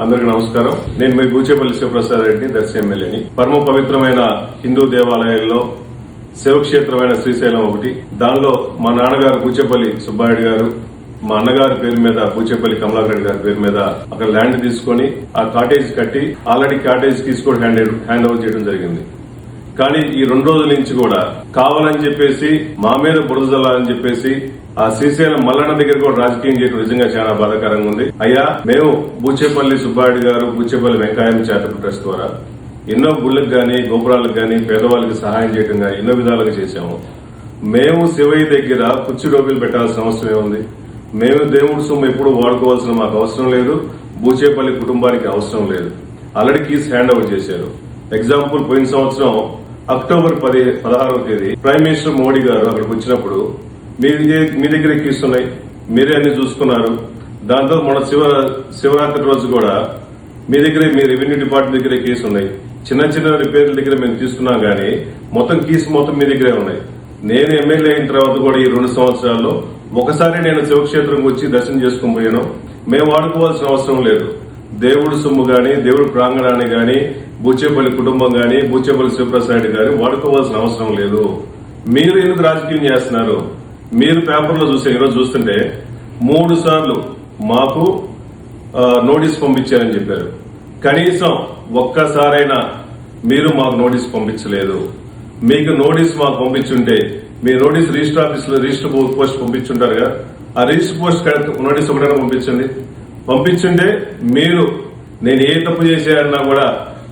అందరికీ నమస్కారం. నేను మీ బూచేపల్లి శివప్రసాద్ రెడ్డి, దర్శి ఎమ్మెల్యేని. పరమ పవిత్రమైన హిందూ దేవాలయాల్లో శివక్షేత్రమైన శ్రీశైలం ఒకటి. దానిలో మా నాన్నగారు బూచేపల్లి సుబ్బారెడ్డి గారు, మా అన్నగారి పేరు మీద బూచేపల్లి కమలాకర్ గారి పేరు మీద అక్కడ ల్యాండ్ తీసుకుని ఆ కాటేజ్ కట్టి ఆల్రెడీ కాటేజ్ తీసుకొని హ్యాండ్ ఓవర్ చేయడం జరిగింది. కానీ ఈ 2 రోజుల నుంచి కూడా కావాలని చెప్పేసి మా మీద బురద జల్లాలని చెప్పేసి ఆ శ్రీశైలం మల్లన్న దగ్గర కూడా రాజకీయం చేయడం నిజంగా చాలా బాధాకరంగా ఉంది. అయ్యా, మేము బూచేపల్లి సుబ్బారెడ్డి గారు, బూచేపల్లి వెంకయ్య చారిటబుల్ ట్రస్ట్ ద్వారా ఎన్నో గుళ్ళకు గాని, గోపురాలకు గాని, పేదవాళ్ళకి సహాయం చేయడం గాని ఎన్నో విధాలుగా చేశాము. మేము శివయ్య దగ్గర కుర్చీ డోబీలు పెట్టాల్సిన అవసరం ఏముంది? మేము దేవుడి సొమ్ము ఎప్పుడు వాడుకోవాల్సిన మాకు అవసరం లేదు, బూచేపల్లి కుటుంబానికి అవసరం లేదు. ఆల్రెడీ కీస్ హ్యాండ్ ఓవర్ చేశారు. ఎగ్జాంపుల్, పోయిన సంవత్సరం అక్టోబర్ 16వ తేదీ ప్రైమ్ మినిస్టర్ మోడీ గారు అక్కడికి వచ్చినప్పుడు మీ దగ్గర ఎక్కిస్తున్నాయి, మీరే అన్ని చూసుకున్నారు. దాంతో మన శివరాత్రి రోజు కూడా మీ రెవెన్యూ డిపార్ట్మెంట్ దగ్గర కేసు ఉన్నాయి. చిన్న చిన్న రిపేర్ల దగ్గర మేము తీసుకున్నాం కానీ మొత్తం కీస్ మొత్తం మీ దగ్గరే ఉన్నాయి. నేను ఎమ్మెల్యే అయిన తర్వాత కూడా ఈ 2 సంవత్సరాల్లో ఒకసారి నేను శివక్షేత్రంకి వచ్చి దర్శనం చేసుకుని పోయాను. మేము వాడుకోవాల్సిన అవసరం లేదు. దేవుడి సొమ్ము గాని, దేవుడి ప్రాంగణాన్ని గాని, బూచేపల్లి కుటుంబం గాని, బూచేపల్లి శివప్రసాద్ గాని వాడుకోవాల్సిన అవసరం లేదు. మీరు ఎందుకు రాజకీయం చేస్తున్నారు? మీరు పేపర్లో ఈరోజు చూస్తుంటే 3 సార్లు మాకు నోటీస్ పంపించారని చెప్పారు. కనీసం ఒక్కసారైనా మీరు మాకు నోటీస్ పంపించలేదు. మీకు నోటీస్ మాకు పంపించుంటే మీ నోటీస్ రిజిస్టర్ ఆఫీసులో రిజిస్టర్ పోస్ట్ పంపించుంటారుగా, ఆ రిజిస్టర్ పోస్ట్ నోటీస్ ఒకటైనా పంపించుంటే మీరు నేను ఏ తప్పు చేశానన్నా కూడా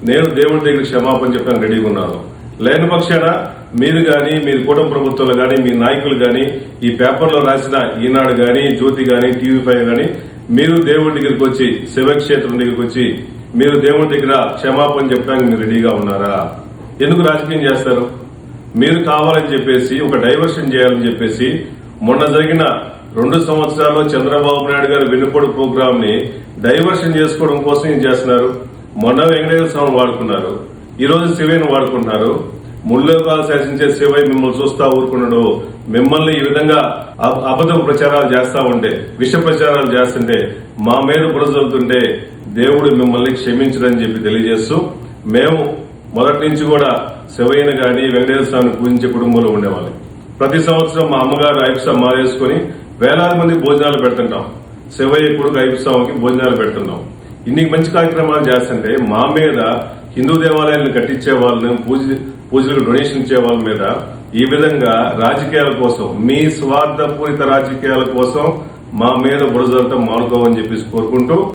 నేను దేవుడి దగ్గర క్షమాపణ చెప్పడానికి రెడీగా ఉన్నాను. లేని పక్షాన మీరు గాని, మీరు కూటమి ప్రభుత్వంలో గాని, మీ నాయకులు గాని, ఈ పేపర్లో రాసిన ఈనాడు గాని, జ్యోతి గాని, TV5 గాని మీరు దేవుడి దగ్గరికి వచ్చి, శివక్షేత్రం దగ్గరికి వచ్చి మీరు దేవుడి దగ్గర క్షమాపణ చెప్పడానికి మీరు రెడీగా ఉన్నారా? ఎందుకు రాజకీయం చేస్తారు? మీరు కావాలని చెప్పేసి ఒక డైవర్షన్ చేయాలని చెప్పేసి మొన్న జరిగిన 2 సంవత్సరాల్లో చంద్రబాబు నాయుడు గారి వెన్నుపోటు ప్రోగ్రామ్ ని డైవర్షన్ చేసుకోవడం కోసం ఏం చేస్తున్నారు? మొన్న వెంకటేశ్వర స్వామిని వాడుకున్నారు, ఈ రోజు శివయ్యను వాడుకుంటున్నారు. ముల్లోకాలు శాసించే శివయ్య మిమ్మల్ని చూస్తా ఊరుకున్నాడు. మిమ్మల్ని ఈ విధంగా అబద్ధ ప్రచారాలు చేస్తా ఉంటే, విష ప్రచారాలు చేస్తుంటే, మా మీద బురదలుతుంటే దేవుడు మిమ్మల్ని క్షమించడని చెప్పి తెలియజేస్తూ, మేము మొదటి నుంచి కూడా శివయ్యను గాని, వెంకటేశ్వర స్వామిని పూజించే కుటుంబంలో ఉండేవాళ్ళం. ప్రతి సంవత్సరం మా అమ్మగారు ఐపుసా మారేసుకుని వేలాది మంది భోజనాలు పెడుతుంటాం. శివయ్య కొడుకు ఐపుస్వామికి భోజనాలు పెడుతున్నాం. ఇన్ని మంచి కార్యక్రమాలు చేస్తుంటే మా మీద హిందూ దేవాలయాలను కట్టించే వాళ్ళని, పూజలకు డొనేషన్ ఇచ్చే వాళ్ళ మీద ఈ విధంగా రాజకీయాల కోసం, మీ స్వార్థపూరిత రాజకీయాల కోసం మా మీద బురదలతో మానుకోవని చెప్పేసి కోరుకుంటూ